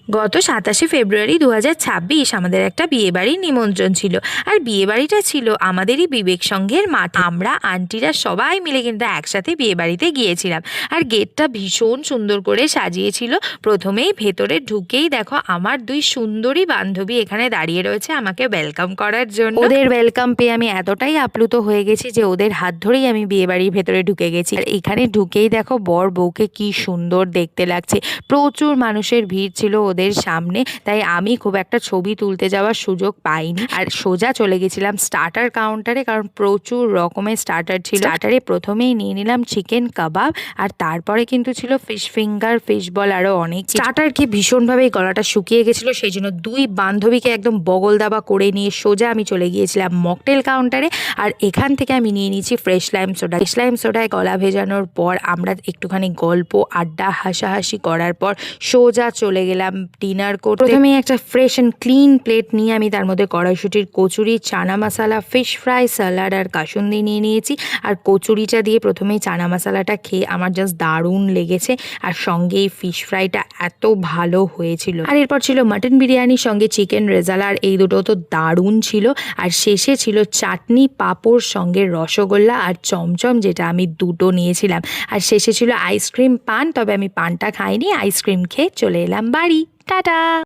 গত 27শে ফেব্রুয়ারি 2026 আমাদের একটা বিয়েবাড়ির নিমন্ত্রণ ছিল। আর বিয়েবাড়িটা ছিল আমাদেরই বিবেক সংঘের মাঠে। আমরা আন্টিরা সবাই মিলে কিন্তু একসাথে বিয়েবাড়িতে গিয়েছিলাম। আর গেটটা ভীষণ সুন্দর করে সাজিয়েছিল। প্রথমেই ভেতরে ঢুকেই দেখো আমার দুই সুন্দরী বান্ধবী এখানে দাঁড়িয়ে রয়েছে আমাকে ওয়েলকাম করার জন্য। ওদের ওয়েলকাম পেয়ে আমি এতটাই আপ্লুত হয়ে গেছি যে ওদের হাত ধরেই আমি বিয়েবাড়ির ভেতরে ঢুকে গেছি। আর এখানে ঢুকেই দেখো বর বউকে কি সুন্দর দেখতে লাগছে। প্রচুর মানুষের ভিড় ছিল ওদের সামনে, তাই আমি খুব একটা ছবি তুলতে যাওয়ার সুযোগ পাইনি। আর সোজা চলে গেছিলাম স্টার্টার কাউন্টারে, কারণ প্রচুর রকমের স্টার্টার ছিল। স্টার্টারে প্রথমেই নিয়ে নিলাম চিকেন কাবাব, আর তারপরে কিন্তু ছিল ফিশ ফিঙ্গার, ফিশ বল, আরো অনেক। স্টার্টার কি ভীষণভাবে গলাটা শুকিয়ে গেছিল, সেই জন্য দুই বান্ধবীকে একদম বগল দাবা করে নিয়ে সোজা আমি চলে গিয়েছিলাম মকটেল কাউন্টারে। আর এখান থেকে আমি নিয়ে নিয়েছি fresh lime soda. Fresh lime সোডায় গলা ভেজানোর পর আমরা একটুখানি গল্প আড্ডা হাসাহাসি করার পর সোজা চলে গেলাম ডিনার করতে। প্রথমে একটা ফ্রেশ অ্যান্ড ক্লিন প্লেট নিয়ে আমি তার মধ্যে কড়াইশুটির kachori, chana masala, fish fry, salad আর কাসুন্দি নিয়ে নিয়েছি। আর কচুরিটা দিয়ে প্রথমেই চানা মশলাটা খেয়ে আমার জাস্ট দারুণ লেগেছে। আর সঙ্গে এই ফিশ ফ্রাইটা এত ভালো হয়েছিল। আর এরপর ছিল মাটন বিরিয়ানির সঙ্গে চিকেন রেজালা, আর এই দুটো তো দারুণ ছিল। আর শেষে ছিল চাটনি, পাঁপড়, সঙ্গে রসগোল্লা আর চমচম, যেটা আমি দুটো নিয়েছিলাম। আর শেষে ছিল আইসক্রিম পান, তবে আমি পানটা খাইনি, আইসক্রিম খেয়ে চলে এলাম বাড়ি। টাটা।